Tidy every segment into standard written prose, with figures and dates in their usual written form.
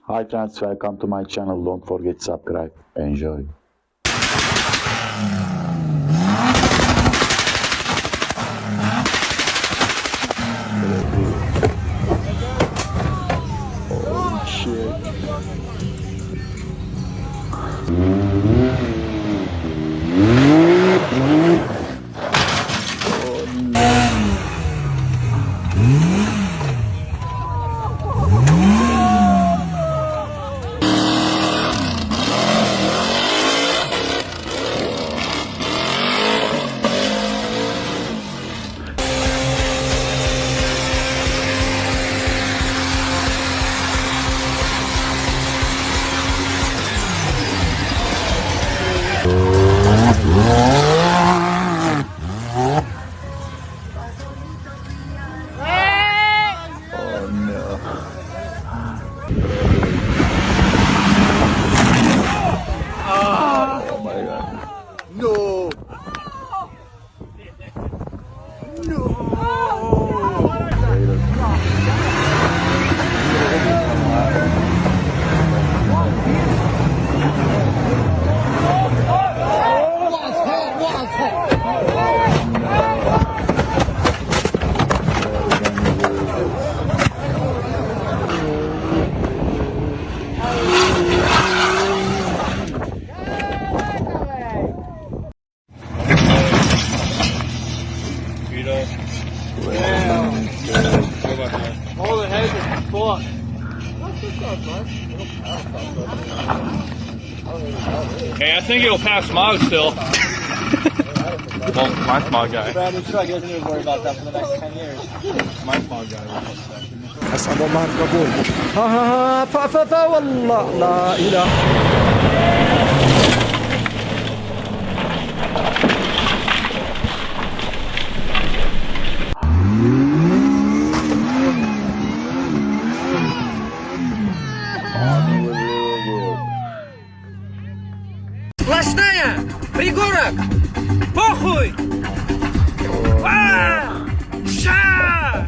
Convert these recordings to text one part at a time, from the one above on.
Hi friends, welcome to my channel. Don't forget to subscribe. Enjoy. Oh shit. Oh no. Oh my god. No! All the heads are fucked. Hey, I think it'll pass smog still. Well, my smog guy. Brandon Truck doesn't even worry about that for the next 10 years. My smog guy. أسأل الله القبول. ها والله لا إله. Сплошная! Пригорок! Похуй! Ша!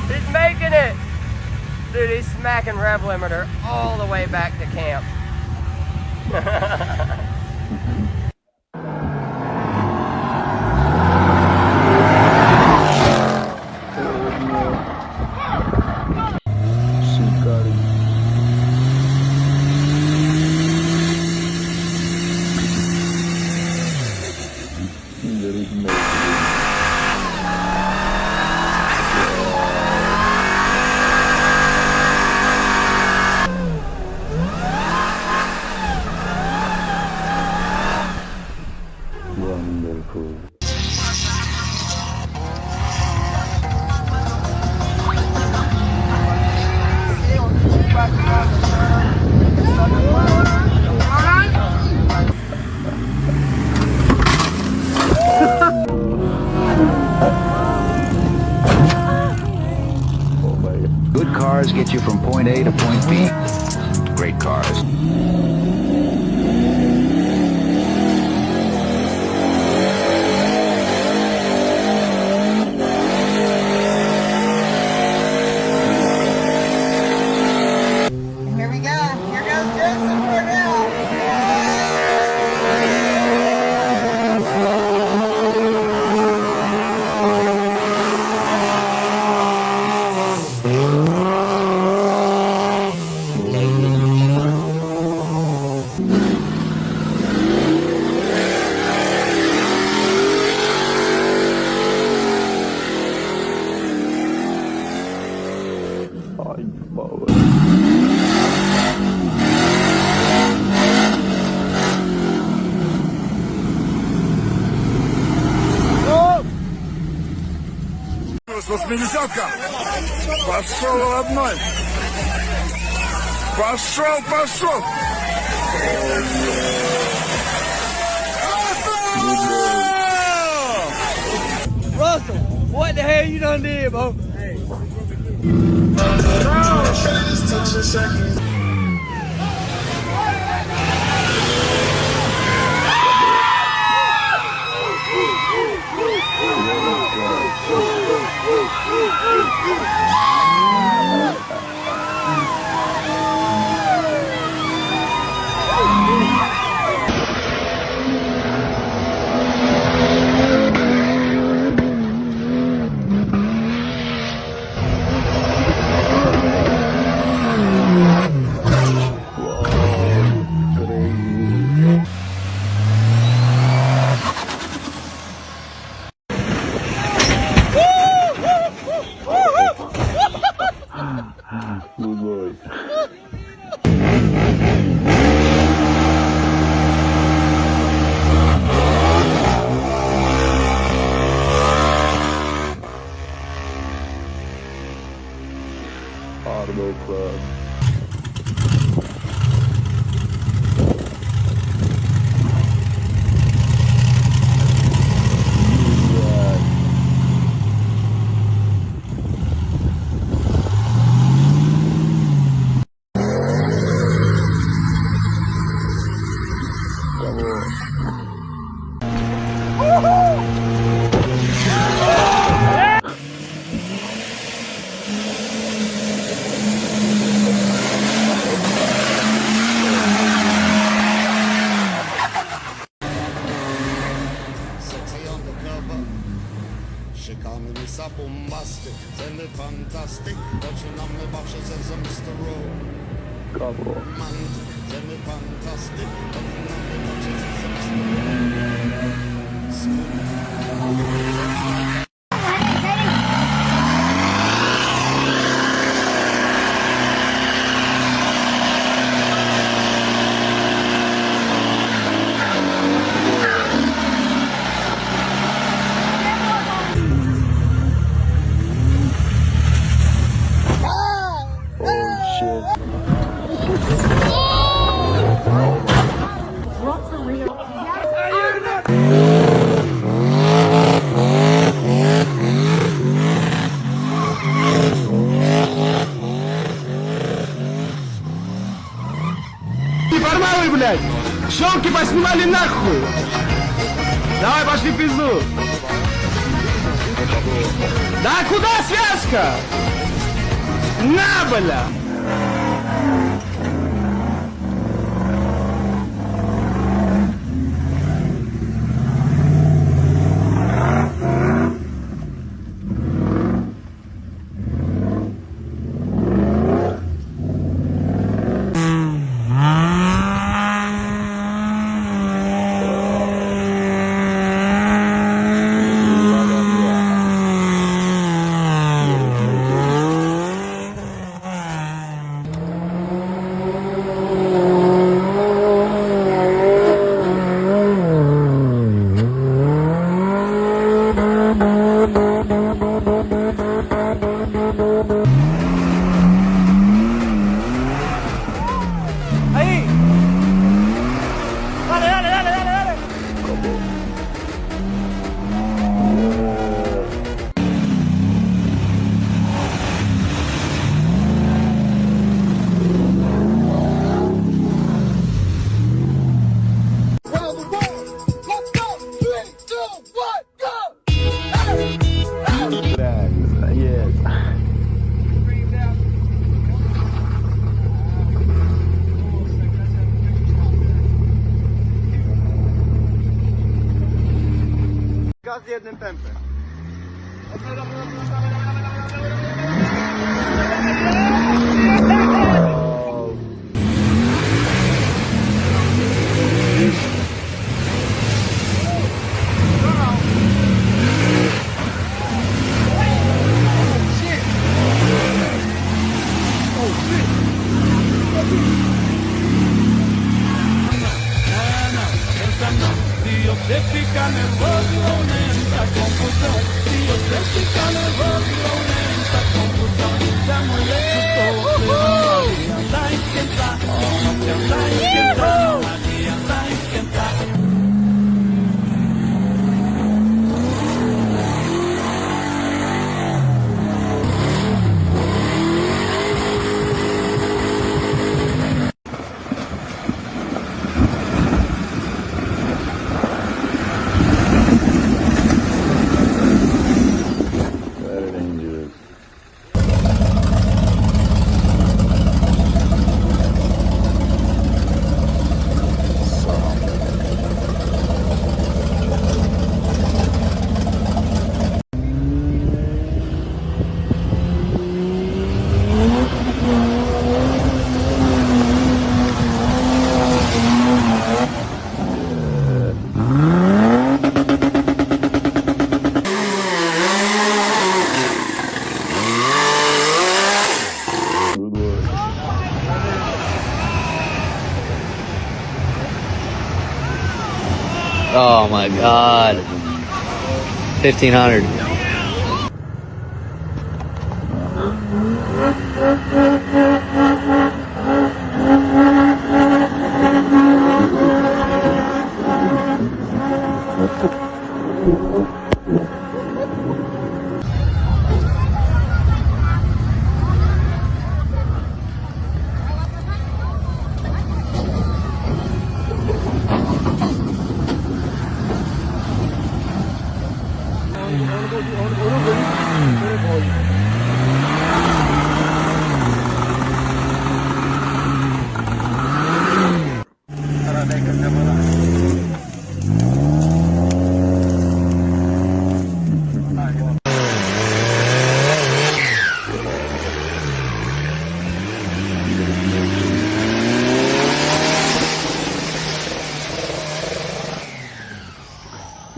He's making it! Dude, he's smacking rev limiter all the way back to camp. Wonderful. Good cars get you from point A to point B. Great cars. Here we go. Here goes Joseph Cordell. 80-ка. Пошел родной. Пошел. Russell, what the hell you done did, bro? Good boy. Arnold Club. Szykany bombastic, ceny fantastic, zaczynamy wasze ze Mr. Romantic, ceny fantastic, zaczynamy wasze ze Mr. Формалы, блядь! Щелки поснимали нахуй! Давай, пошли в пизду! Да куда связка? На, бля! Gaz jednym tempem. Se fica nervoso, aumenta a confusão. Se você fica nervoso, Oh my god. 1,500.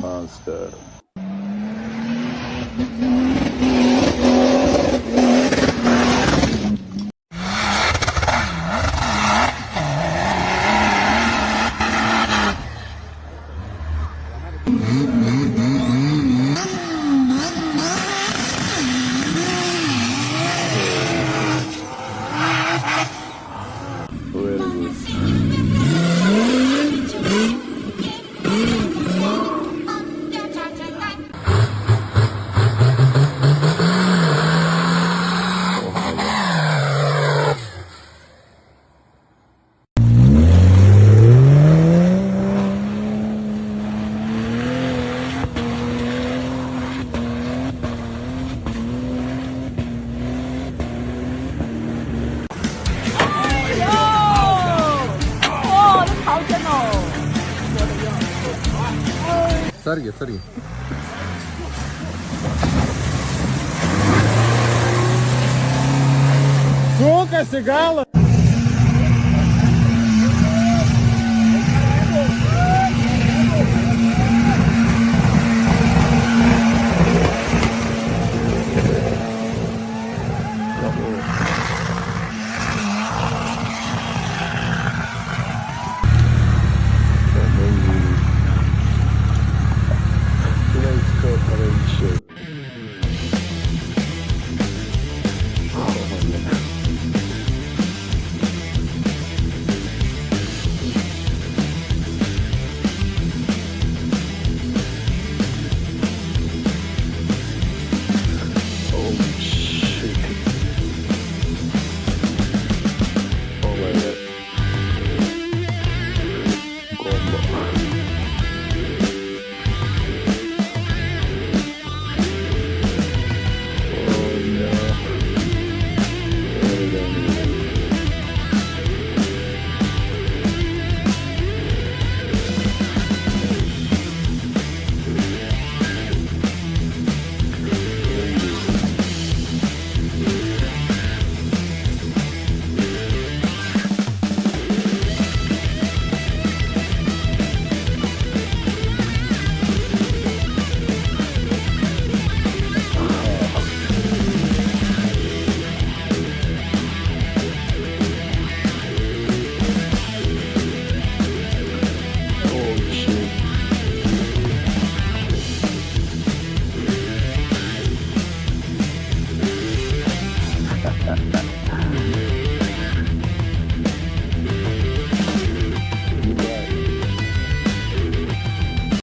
Monster. Very good. Sargı, sargı. Сука, сигала!